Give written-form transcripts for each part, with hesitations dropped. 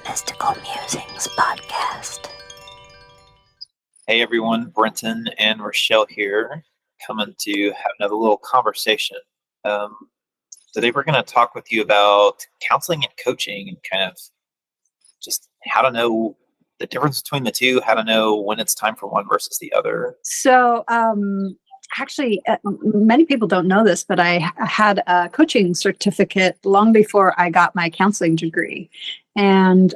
Mystical Musings Podcast. Hey everyone, Brenton and Rachelle here, coming to have another little conversation. Today we're going to talk with you about counseling and coaching and kind of just how to know the difference between the two, how to know when it's time for one versus the other. So, actually, many people don't know this, but I had a coaching certificate long before I got my counseling degree, and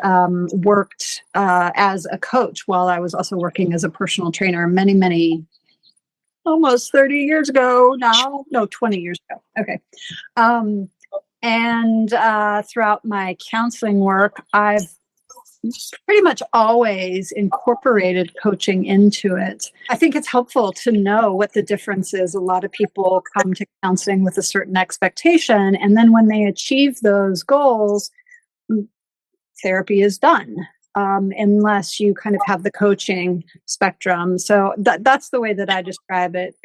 worked as a coach while I was also working as a personal trainer many, almost 30 years ago now. No, 20 years ago. Okay. And throughout my counseling work, I've pretty much always incorporated coaching into it. I think it's helpful to know what the difference is. A lot of people come to counseling with a certain expectation, and then when they achieve those goals, therapy is done, unless you kind of have the coaching spectrum. So that's the way that I describe it.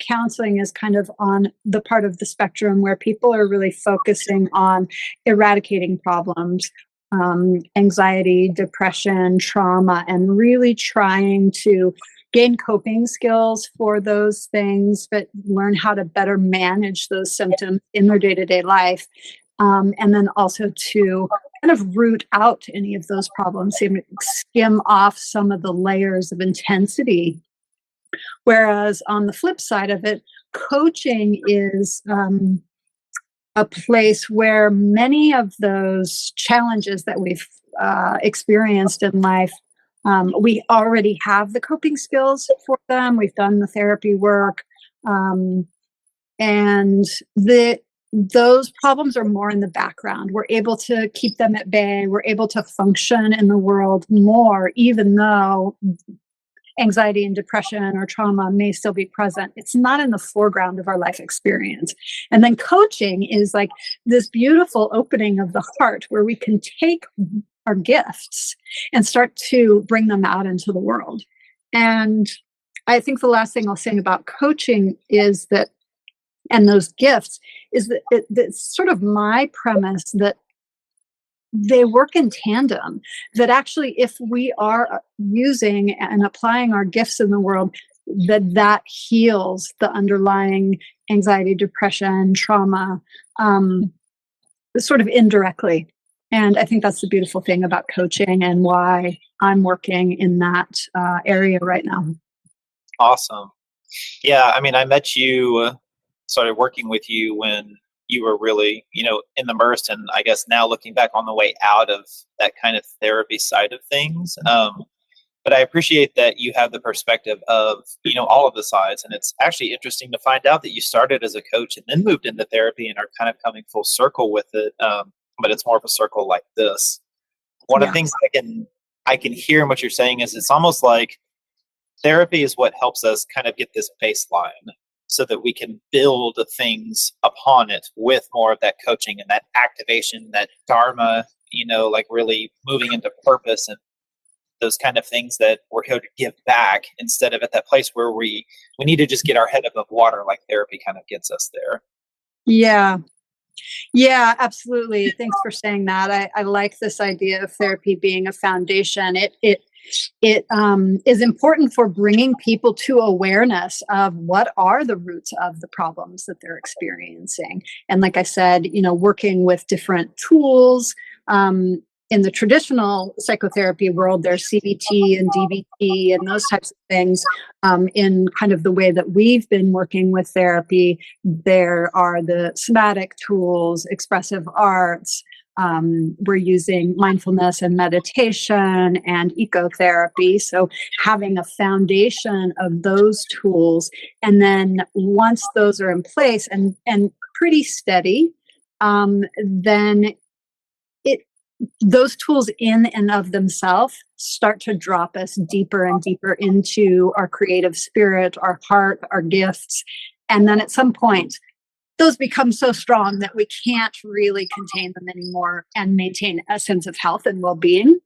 Counseling is kind of on the part of the spectrum where people are really focusing on eradicating problems, anxiety, depression, trauma, and really trying to gain coping skills for those things, but learn how to better manage those symptoms in their day-to-day life. And then also to kind of root out any of those problems, skim off some of the layers of intensity. Whereas on the flip side of it, coaching is a place where many of those challenges that we've experienced in life, we already have the coping skills for them. We've done the therapy work, and those problems are more in the background. We're able to keep them at bay. We're able to function in the world more, even though anxiety and depression or trauma may still be present. It's not in the foreground of our life experience. And then coaching is like this beautiful opening of the heart where we can take our gifts and start to bring them out into the world. And I think the last thing I'll say about coaching is that, and those gifts, is that it's sort of my premise that they work in tandem, that actually if we are using and applying our gifts in the world, that heals the underlying anxiety, depression, trauma, sort of indirectly. And I think that's the beautiful thing about coaching and why I'm working in that area right now. Awesome. Yeah, I mean, I met you, started working with you when you were really, immersed, and I guess now looking back on the way out of that kind of therapy side of things. But I appreciate that you have the perspective of, all of the sides. And it's actually interesting to find out that you started as a coach and then moved into therapy and are kind of coming full circle with it. But it's more of a circle like this. One of the things I can hear in what you're saying is it's almost like therapy is what helps us kind of get this baseline, so that we can build things upon it with more of that coaching and that activation, that dharma, like really moving into purpose and those kind of things that we're here to give back, instead of at that place where we need to just get our head above water, like therapy kind of gets us there. Yeah, absolutely. Thanks for saying that. I like this idea of therapy being a foundation. It is important for bringing people to awareness of what are the roots of the problems that they're experiencing. And like I said, working with different tools. In the traditional psychotherapy world, there's CBT and DBT and those types of things. In kind of the way that we've been working with therapy, there are the somatic tools, expressive arts. We're using mindfulness and meditation and ecotherapy. So having a foundation of those tools, and then once those are in place and pretty steady, then those tools in and of themselves start to drop us deeper and deeper into our creative spirit, our heart, our gifts. And then at some point, those become so strong that we can't really contain them anymore and maintain a sense of health and well-being.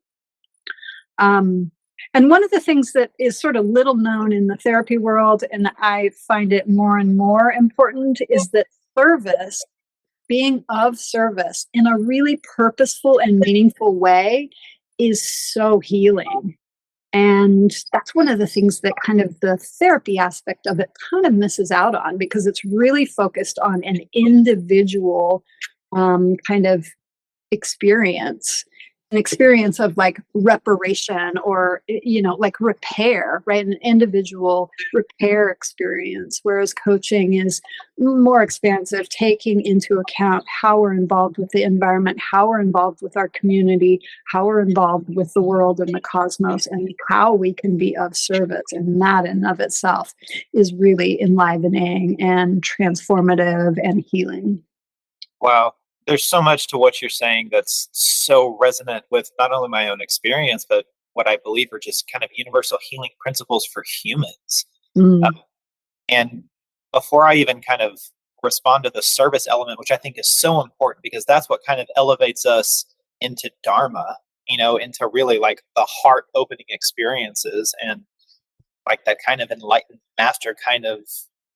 And one of the things that is sort of little known in the therapy world, and I find it more and more important, is that service, being of service in a really purposeful and meaningful way, is so healing. And that's one of the things that kind of the therapy aspect of it kind of misses out on, because it's really focused on an individual kind of experience, an experience of like reparation or, like repair, right? An individual repair experience. Whereas coaching is more expansive, taking into account how we're involved with the environment, how we're involved with our community, how we're involved with the world and the cosmos, and how we can be of service. And that in of itself is really enlivening and transformative and healing. Wow. There's so much to what you're saying that's so resonant with not only my own experience, but what I believe are just kind of universal healing principles for humans. And before I even kind of respond to the service element, which I think is so important, because that's what kind of elevates us into Dharma, into really like the heart opening experiences, and like that kind of enlightened master kind of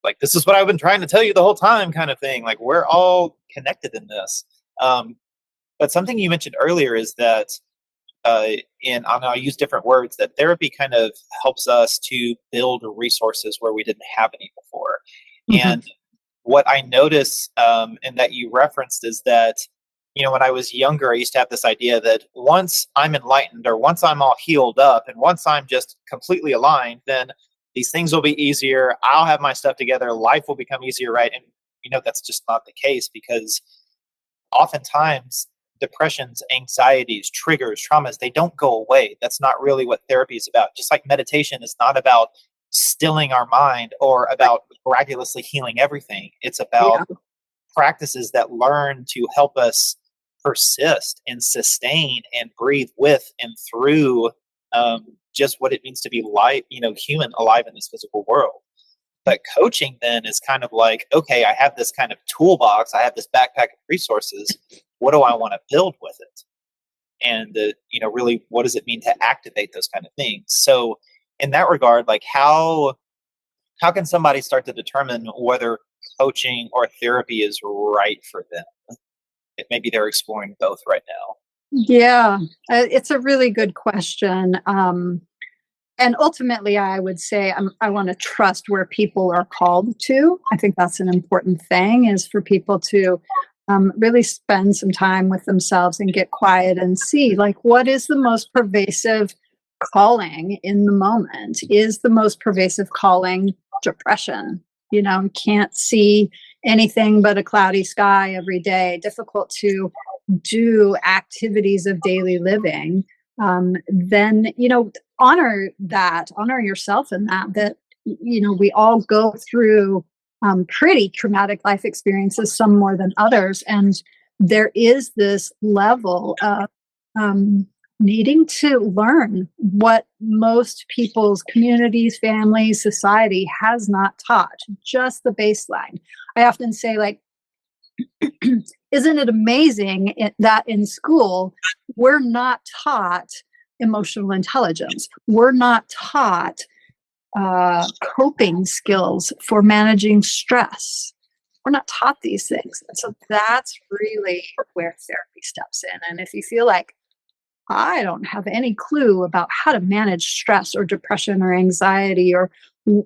like, this is what I've been trying to tell you the whole time kind of thing. Like, we're all connected in this. But something you mentioned earlier is that, and I'll use different words, that therapy kind of helps us to build resources where we didn't have any before. And what I notice, and that you referenced, is that, when I was younger, I used to have this idea that once I'm enlightened, or once I'm all healed up, and once I'm just completely aligned, then these things will be easier. I'll have my stuff together. Life will become easier, right? And that's just not the case, because oftentimes depressions, anxieties, triggers, traumas, they don't go away. That's not really what therapy is about. Just like meditation is not about stilling our mind or about miraculously healing everything. It's about practices that learn to help us persist and sustain and breathe with and through just what it means to be human, alive in this physical world. But coaching then is kind of like, okay, I have this kind of toolbox, I have this backpack of resources. What do I want to build with it? And really, what does it mean to activate those kind of things? So in that regard, like how can somebody start to determine whether coaching or therapy is right for them? Maybe they're exploring both right now. Yeah, it's a really good question. And ultimately, I would say I want to trust where people are called to. I think that's an important thing, is for people to really spend some time with themselves and get quiet and see, like, what is the most pervasive calling in the moment? Is the most pervasive calling depression? Can't see anything but a cloudy sky every day, difficult to do activities of daily living. Then honor yourself in that we all go through pretty traumatic life experiences, some more than others, and there is this level of needing to learn what most people's communities, families, society has not taught, just the baseline. I often say, like, isn't it amazing that in school we're not taught emotional intelligence? We're not taught coping skills for managing stress. We're not taught these things. And so that's really where therapy steps in. And if you feel like, I don't have any clue about how to manage stress or depression or anxiety or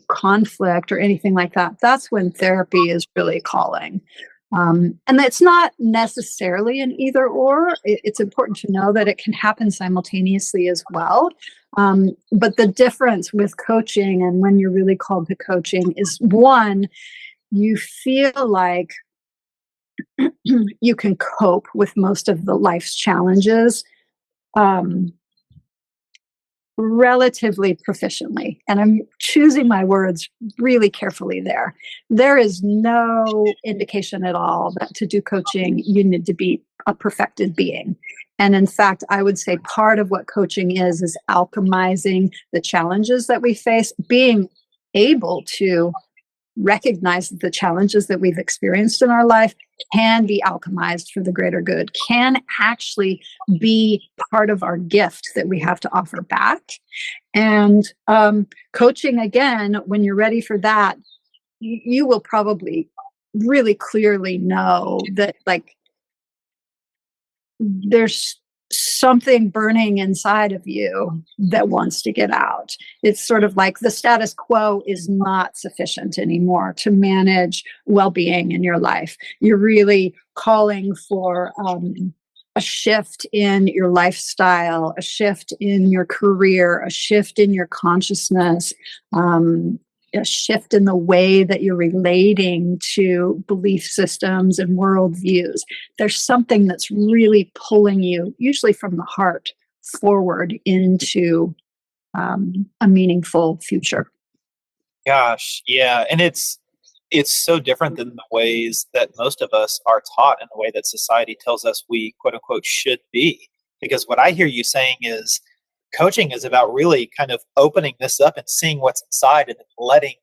conflict or anything like that, that's when therapy is really calling. And it's not necessarily an either or. It's important to know that it can happen simultaneously as well. But the difference with coaching and when you're really called to coaching is, one, you feel like you can cope with most of the life's challenges relatively proficiently. And I'm choosing my words really carefully there. There is no indication at all that to do coaching, you need to be a perfected being. And in fact, I would say part of what coaching is alchemizing the challenges that we face, being able to recognize that the challenges that we've experienced in our life can be alchemized for the greater good, can actually be part of our gift that we have to offer back. And coaching, again, when you're ready for that, you will probably really clearly know that, like, there's something burning inside of you that wants to get out. It's sort of like the status quo is not sufficient anymore to manage well-being in your life. You're really calling for a shift in your lifestyle, a shift in your career, a shift in your consciousness, a shift in the way that you're relating to belief systems and worldviews. There's something that's really pulling you, usually from the heart, forward into a meaningful future. Gosh, yeah. And it's so different than the ways that most of us are taught and the way that society tells us we, quote unquote, should be. Because what I hear you saying is coaching is about really kind of opening this up and seeing what's inside and then letting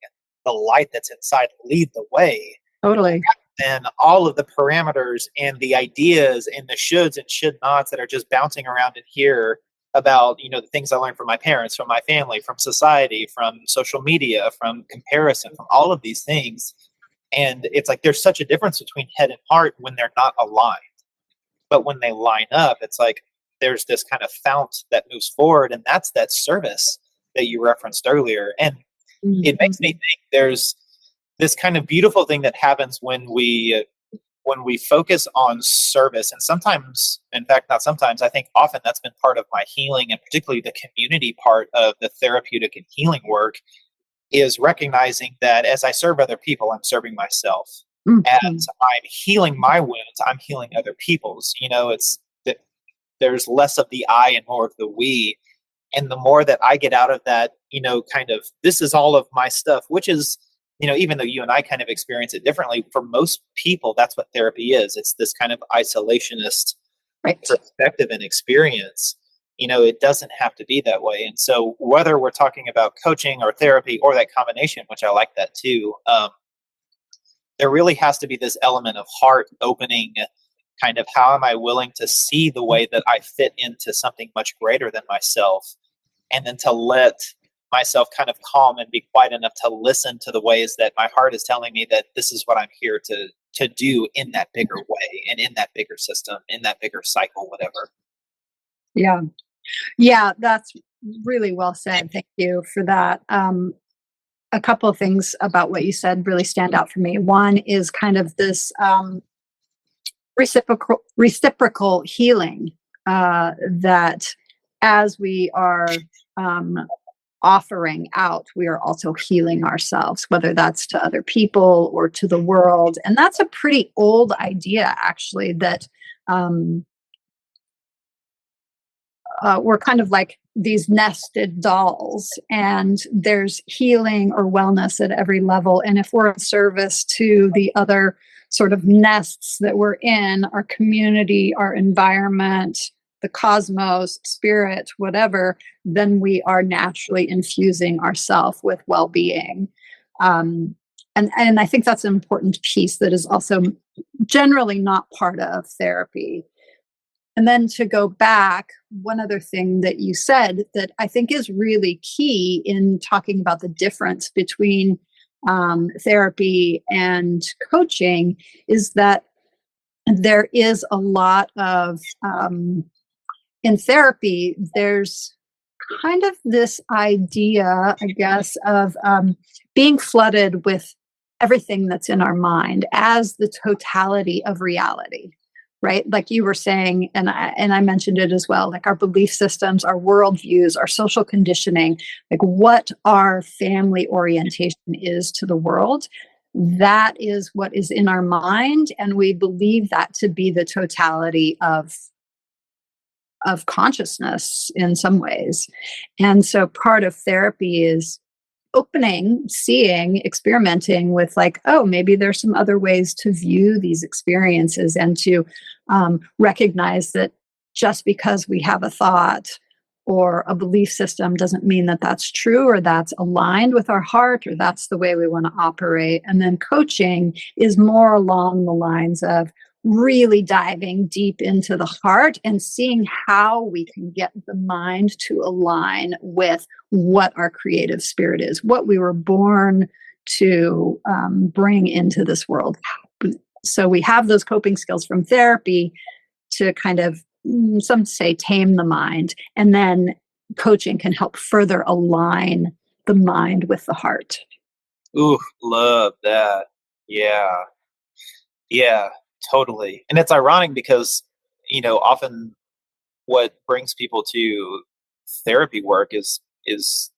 the light that's inside lead the way. Totally. And all of the parameters and the ideas and the shoulds and should nots that are just bouncing around in here about, the things I learned from my parents, from my family, from society, from social media, from comparison, from all of these things. And it's like there's such a difference between head and heart when they're not aligned. But when they line up, it's like there's this kind of fount that moves forward, and that's that service that you referenced earlier. And it makes me think there's this kind of beautiful thing that happens when we focus on service. And sometimes, in fact, not sometimes, I think often that's been part of my healing, and particularly the community part of the therapeutic and healing work, is recognizing that as I serve other people, I'm serving myself. As I'm healing my wounds, I'm healing other people's. It's that there's less of the I and more of the we. And the more that I get out of that, kind of, this is all of my stuff, which is, even though you and I kind of experience it differently, for most people, that's what therapy is. It's this kind of isolationist perspective and experience. It doesn't have to be that way. And so whether we're talking about coaching or therapy or that combination, which I like that too, there really has to be this element of heart opening, kind of how am I willing to see the way that I fit into something much greater than myself, and then to let myself kind of calm and be quiet enough to listen to the ways that my heart is telling me that this is what I'm here to do in that bigger way and in that bigger system, in that bigger cycle, whatever. Yeah. Yeah, that's really well said. Thank you for that. A couple of things about what you said really stand out for me. One is kind of this reciprocal healing that as we are offering out, we are also healing ourselves, whether that's to other people or to the world. And that's a pretty old idea, actually, that we're kind of like these nested dolls, and there's healing or wellness at every level. And if we're of service to the other sort of nests that we're in, our community, our environment, the cosmos, spirit, whatever, then we are naturally infusing ourselves with well-being. And I think that's an important piece that is also generally not part of therapy. And then to go back, one other thing that you said that I think is really key in talking about the difference between therapy and coaching is that there is a lot of, in therapy, there's kind of this idea, I guess, of being flooded with everything that's in our mind as the totality of reality. Right? Like you were saying, and I mentioned it as well, like our belief systems, our worldviews, our social conditioning, like what our family orientation is to the world, that is what is in our mind. And we believe that to be the totality of consciousness in some ways. And so part of therapy is opening, seeing, experimenting with like, oh, maybe there's some other ways to view these experiences and to recognize that just because we have a thought or a belief system doesn't mean that that's true or that's aligned with our heart or that's the way we want to operate. And then coaching is more along the lines of really diving deep into the heart and seeing how we can get the mind to align with what our creative spirit is, what we were born to bring into this world. So we have those coping skills from therapy to kind of some say tame the mind, and then coaching can help further align the mind with the heart. Ooh, love that. Yeah. Yeah, totally. And it's ironic because, often what brings people to therapy work is it's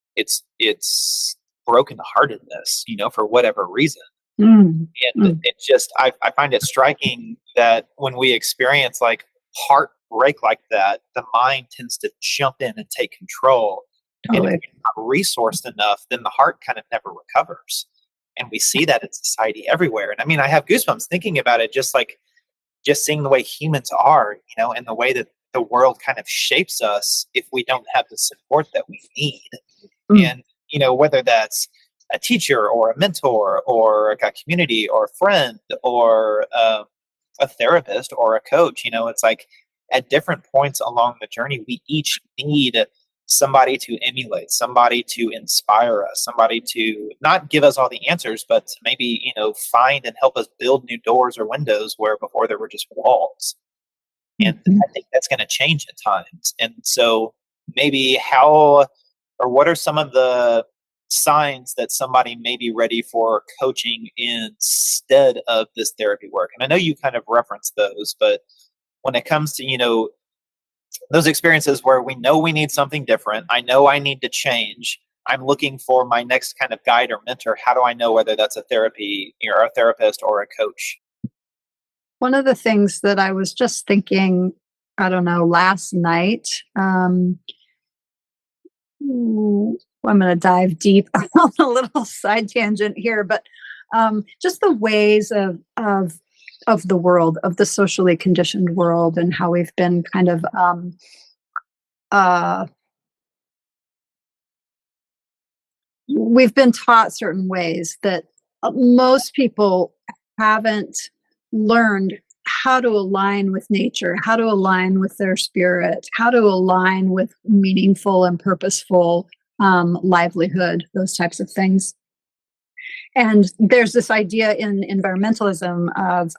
brokenheartedness, for whatever reason. Mm, And it just I find it striking that when we experience like heartbreak like that, the mind tends to jump in and take control. And if totally. you're not resourced enough, then the heart kind of never recovers. And we see that in society everywhere. And I mean, I have goosebumps thinking about it, just seeing the way humans are, and the way that the world kind of shapes us if we don't have the support that we need. Mm. And, whether that's a teacher or a mentor or a community or a friend or a therapist or a coach, it's like at different points along the journey, we each need somebody to emulate, somebody to inspire us, somebody to not give us all the answers, but to maybe, find and help us build new doors or windows where before there were just walls. And I think that's going to change at times. And so maybe what are some of the signs that somebody may be ready for coaching instead of this therapy work? And I know you kind of referenced those, but when it comes to, those experiences where we know we need something different, I know I need to change, I'm looking for my next kind of guide or mentor. How do I know whether that's a therapy or a therapist or a coach? One of the things that I was just thinking, I don't know, last night, I'm going to dive deep on a little side tangent here, but just the ways of the world, of the socially conditioned world, and how we've been kind of we've been taught certain ways that most people haven't learned how to align with nature, how to align with their spirit, how to align with meaningful and purposeful livelihood, those types of things. And there's this idea in environmentalism of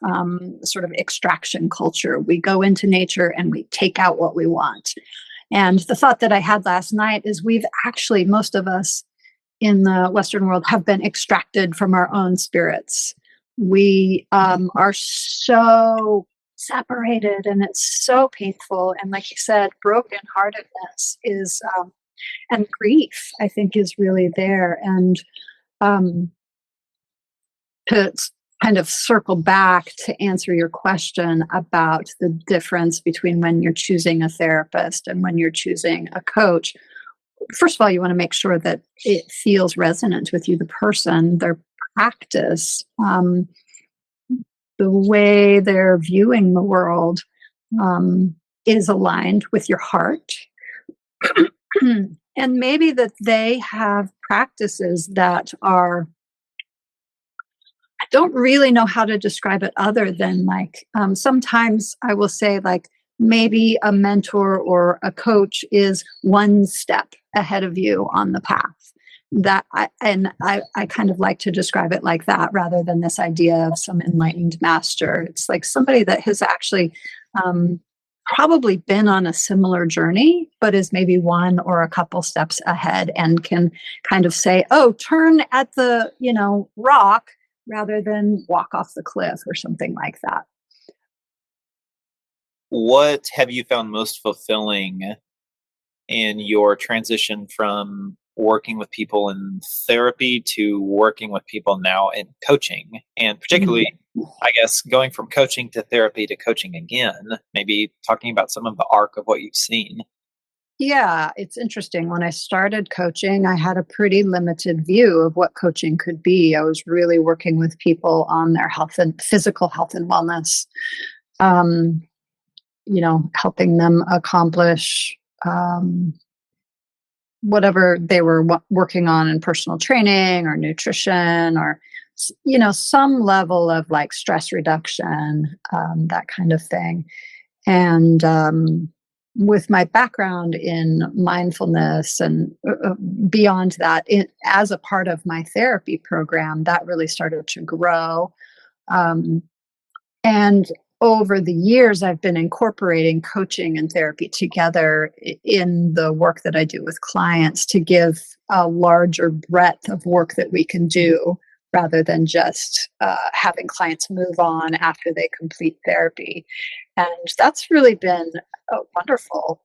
sort of extraction culture. We go into nature and we take out what we want. And the thought that I had last night is we've actually, most of us in the Western world, have been extracted from our own spirits. We are so separated, and it's so painful. And like you said, brokenheartedness is, and grief, I think, is really there. And to kind of circle back to answer your question about the difference between when you're choosing a therapist and when you're choosing a coach, first of all, you want to make sure that it feels resonant with you, the person, their practice, the way they're viewing the world is aligned with your heart. And maybe that they have practices that are, I don't really know how to describe it other than like, sometimes I will say like, maybe a mentor or a coach is one step ahead of you on the path. That I kind of like to describe it like that rather than this idea of some enlightened master. It's like somebody that has actually probably been on a similar journey, but is maybe one or a couple steps ahead and can kind of say, oh, turn at the, rock rather than walk off the cliff or something like that. What have you found most fulfilling in your transition from working with people in therapy to working with people now in coaching? And particularly, I guess, going from coaching to therapy to coaching again, maybe talking about some of the arc of what you've seen. Yeah, it's interesting. When I started coaching, I had a pretty limited view of what coaching could be. I was really working with people on their health and physical health and wellness. Helping them accomplish whatever they were working on in personal training or nutrition or, some level of like stress reduction, that kind of thing. And with my background in mindfulness and beyond that, as a part of my therapy program, that really started to grow. And over the years, I've been incorporating coaching and therapy together in the work that I do with clients to give a larger breadth of work that we can do rather than just having clients move on after they complete therapy. And that's really been wonderful.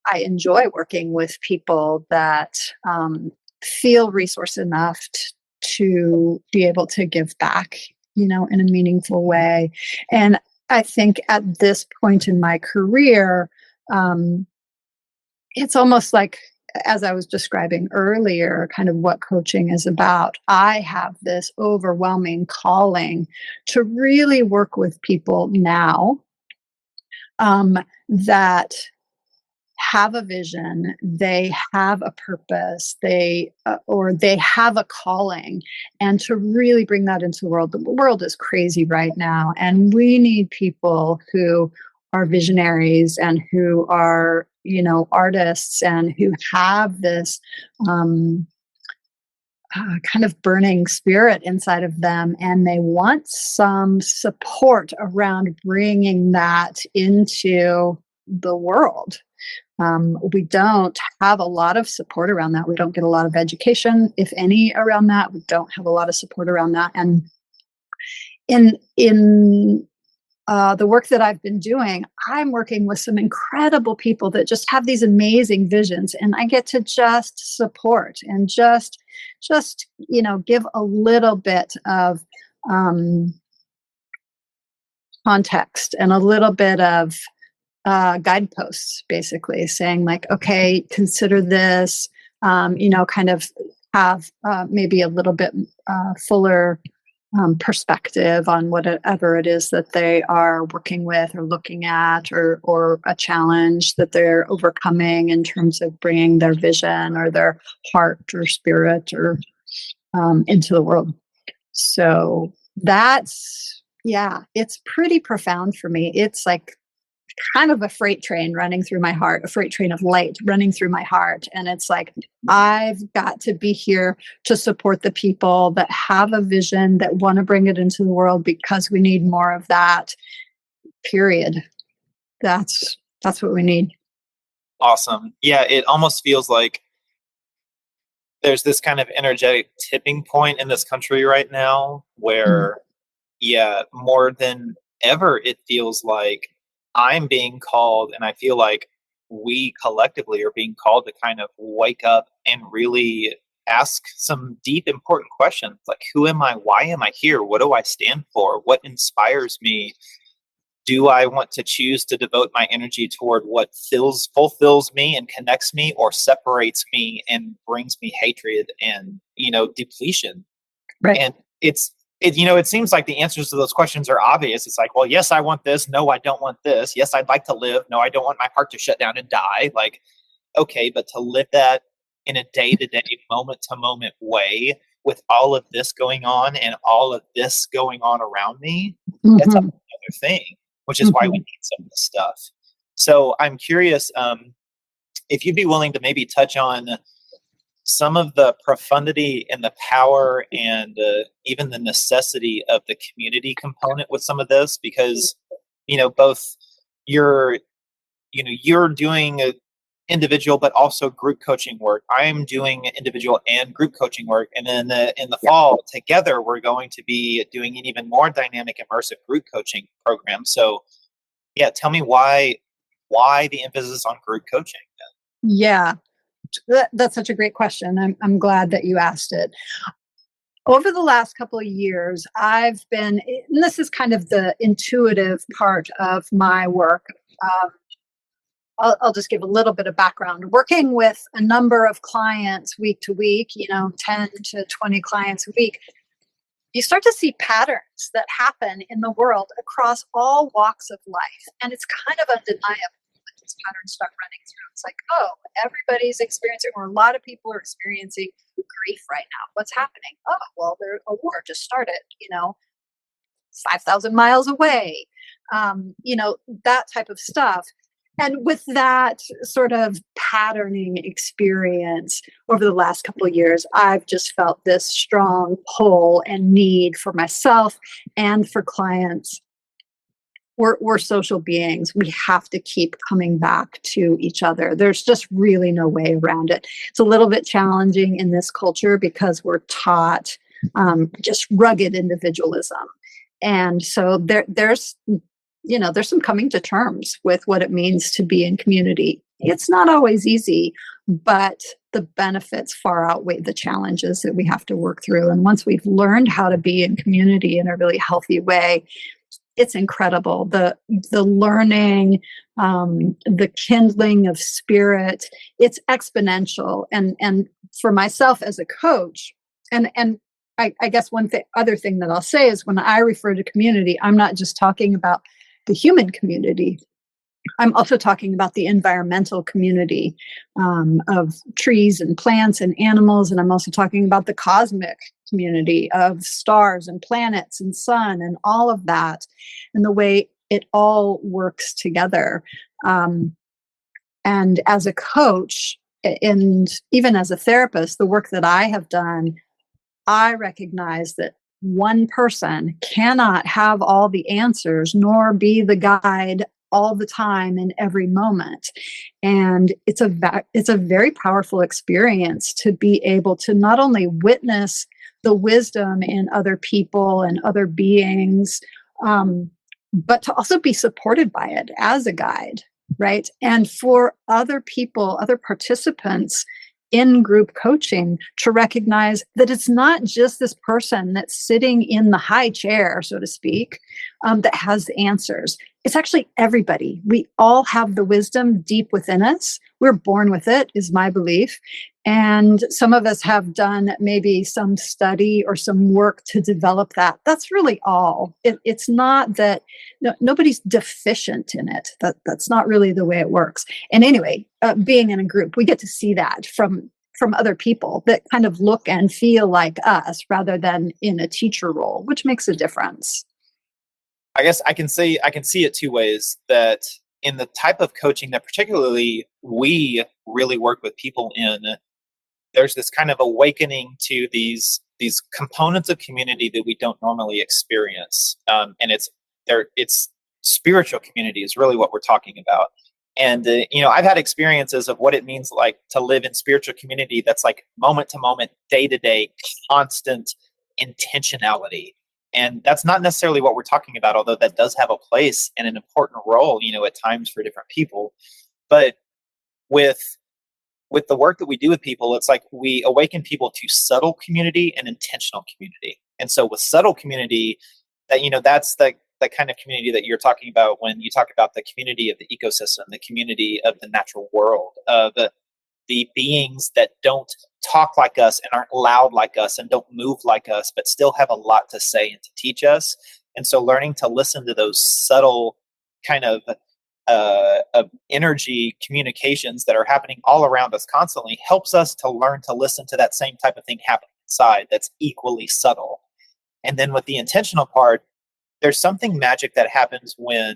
I enjoy working with people that feel resourced enough to be able to give back, in a meaningful way. And I think at this point in my career, it's almost like, as I was describing earlier, kind of what coaching is about. I have this overwhelming calling to really work with people now that have a vision, they have a purpose, or they have a calling, and to really bring that into the world. The world is crazy right now, and we need people who are visionaries and who are, artists and who have this kind of burning spirit inside of them, and they want some support around bringing that into the world. We don't have a lot of support around that. We don't get a lot of education, if any, around that. We don't have a lot of support around that. And in the work that I've been doing, I'm working with some incredible people that just have these amazing visions, and I get to just support and just give a little bit of context and a little bit of guideposts, basically saying like, okay, consider this, kind of have maybe a little bit fuller perspective on whatever it is that they are working with or looking at, or a challenge that they're overcoming in terms of bringing their vision or their heart or spirit or into the world. So that's, it's pretty profound for me. It's like kind of a freight train running through my heart, a freight train of light running through my heart. And it's like, I've got to be here to support the people that have a vision, that want to bring it into the world, because we need more of that, period. That's what we need. Awesome. Yeah, it almost feels like there's this kind of energetic tipping point in this country right now where, more than ever, it feels like I'm being called, and I feel like we collectively are being called to kind of wake up and really ask some deep, important questions like, who am I? Why am I here? What do I stand for? What inspires me? Do I want to choose to devote my energy toward what fulfills me and connects me, or separates me and brings me hatred and, depletion? Right. And it seems like the answers to those questions are obvious. It's like, well, yes, I want this. No, I don't want this. Yes, I'd like to live. No, I don't want my heart to shut down and die. Like, okay, but to live that in a day-to-day, moment-to-moment way with all of this going on and all of this going on around me, that's another thing, which is why we need some of this stuff. So I'm curious if you'd be willing to maybe touch on some of the profundity and the power and even the necessity of the community component with some of this, because both you're doing individual but also group coaching work. I'm doing individual and group coaching work, and then in the fall together we're going to be doing an even more dynamic, immersive group coaching program. So tell me why the emphasis on group coaching? That's such a great question. I'm glad that you asked it. Over the last couple of years, I've been, and this is kind of the intuitive part of my work. I'll just give a little bit of background. Working with a number of clients week to week, 10 to 20 clients a week, you start to see patterns that happen in the world across all walks of life. And it's kind of undeniable. These patterns start running through. It's like, oh, everybody's experiencing, or a lot of people are experiencing grief right now. What's happening? Oh, well, a war just started, 5,000 miles away, that type of stuff. And with that sort of patterning experience over the last couple of years, I've just felt this strong pull and need for myself and for clients we're social beings. We have to keep coming back to each other. There's just really no way around it. It's a little bit challenging in this culture because we're taught just rugged individualism. And so there's some coming to terms with what it means to be in community. It's not always easy, but the benefits far outweigh the challenges that we have to work through. And once we've learned how to be in community in a really healthy way, it's incredible. The learning, the kindling of spirit, it's exponential. And for myself as a coach, and I guess other thing that I'll say is when I refer to community, I'm not just talking about the human community. I'm also talking about the environmental community of trees and plants and animals. And I'm also talking about the cosmic community of stars and planets and sun and all of that, and the way it all works together. And as a coach, and even as a therapist, the work that I have done, I recognize that one person cannot have all the answers nor be the guide all the time in every moment. And it's a very powerful experience to be able to not only witness the wisdom in other people and other beings, but to also be supported by it as a guide, right? And for other people, other participants in group coaching, to recognize that it's not just this person that's sitting in the high chair, so to speak, that has the answers. It's actually everybody. We all have the wisdom deep within us. We're born with it, is my belief. And some of us have done maybe some study or some work to develop that. That's really all. It's not that nobody's deficient in it. That's not really the way it works. And anyway, being in a group, we get to see that from other people that kind of look and feel like us rather than in a teacher role, which makes a difference. I guess I can see it two ways, that in the type of coaching that particularly we really work with people in, there's this kind of awakening to these components of community that we don't normally experience. And it's spiritual community is really what we're talking about. And, I've had experiences of what it means like to live in spiritual community that's like moment to moment, day to day, constant intentionality. And that's not necessarily what we're talking about, although that does have a place and an important role, at times for different people. But with the work that we do with people, it's like we awaken people to subtle community and intentional community. And so with subtle community, that's the kind of community that you're talking about when you talk about the community of the ecosystem, the community of the natural world, the beings that don't talk like us and aren't loud like us and don't move like us, but still have a lot to say and to teach us. And so learning to listen to those subtle kind of energy communications that are happening all around us constantly helps us to learn to listen to that same type of thing happening inside that's equally subtle. And then with the intentional part, there's something magic that happens when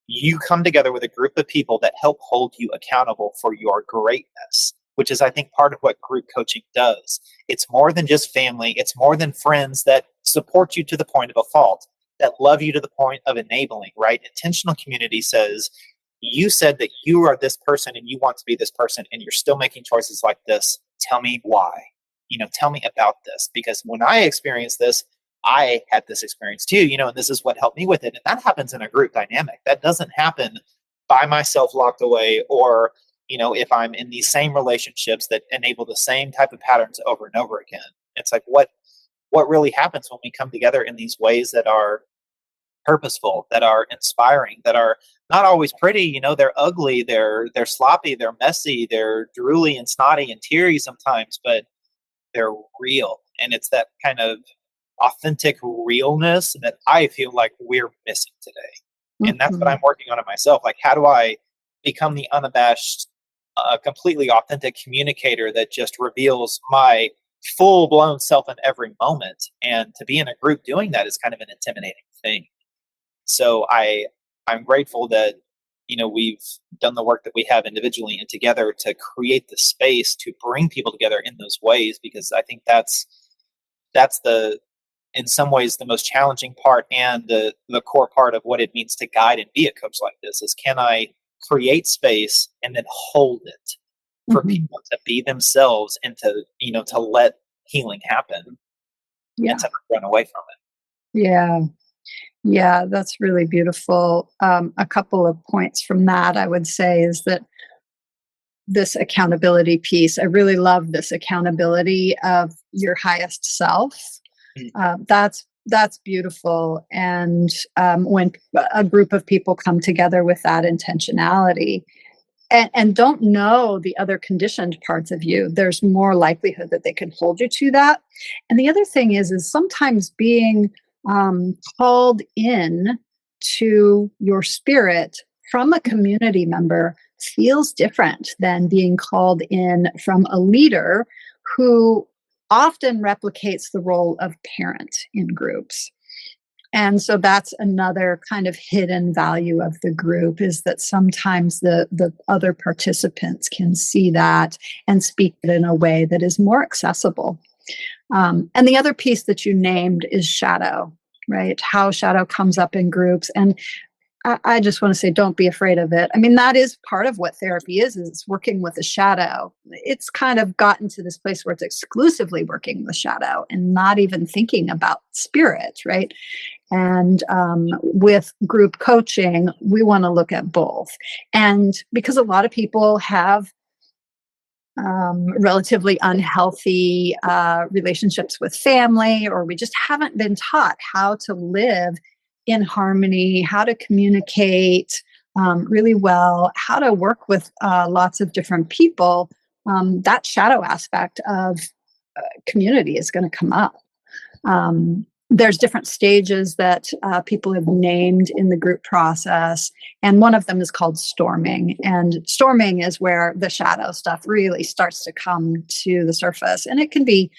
you come together with a group of people that help hold you accountable for your greatness, which is, I think, part of what group coaching does. It's more than just family. It's more than friends that support you to the point of a fault, that love you to the point of enabling, right? Intentional community says, you said that you are this person and you want to be this person and you're still making choices like this. Tell me why. Tell me about this. Because when I experienced this, I had this experience too, and this is what helped me with it. And that happens in a group dynamic. That doesn't happen by myself locked away, or, if I'm in these same relationships that enable the same type of patterns over and over again. It's like, what really happens when we come together in these ways that are purposeful, that are inspiring, that are not always pretty, they're ugly, they're sloppy, they're messy, they're drooly and snotty and teary sometimes, but they're real. And it's that kind of authentic realness that I feel like we're missing today. And that's what I'm working on it myself. Like, how do I become the unabashed, completely authentic communicator that just reveals my full-blown self in every moment? And to be in a group doing that is kind of an intimidating thing. So I'm grateful that, we've done the work that we have individually and together to create the space to bring people together in those ways, because I think that's the in some ways the most challenging part and the core part of what it means to guide and be a coach like this is, can I create space and then hold it for people to be themselves and to, to let healing happen and to not run away from it. Yeah. Yeah, that's really beautiful. A couple of points from that I would say is that this accountability piece, I really love this accountability of your highest self. That's beautiful. And when a group of people come together with that intentionality and don't know the other conditioned parts of you, there's more likelihood that they can hold you to that. And the other thing is sometimes being called in to your spirit from a community member feels different than being called in from a leader who often replicates the role of parent in groups. And so that's another kind of hidden value of the group, is that sometimes the other participants can see that and speak it in a way that is more accessible. And the other piece that you named is shadow, right? How shadow comes up in groups. And I just want to say, don't be afraid of it. I mean, that is part of what therapy is it's working with a shadow. It's kind of gotten to this place where it's exclusively working with shadow and not even thinking about spirit, right? And with group coaching, we want to look at both. And because a lot of people have relatively unhealthy relationships with family, or we just haven't been taught how to live in harmony, how to communicate really well, how to work with lots of different people, that shadow aspect of community is going to come up. There's different stages that people have named in the group process, and one of them is called storming. And storming is where the shadow stuff really starts to come to the surface, and it can be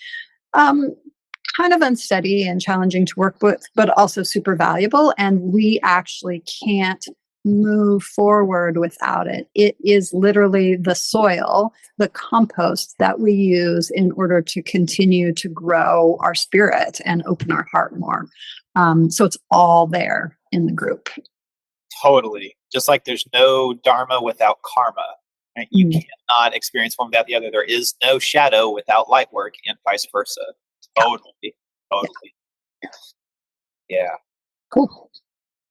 kind of unsteady and challenging to work with, but also super valuable. And we actually can't move forward without it. It is literally the soil, the compost that we use in order to continue to grow our spirit and open our heart more. So it's all there in the group. Totally. Just like there's no dharma without karma. Right? You cannot experience one without the other. There is no shadow without light work, and vice versa. Totally. Yeah. Cool.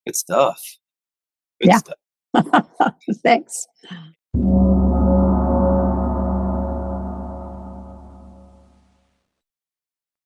Good stuff. Thanks.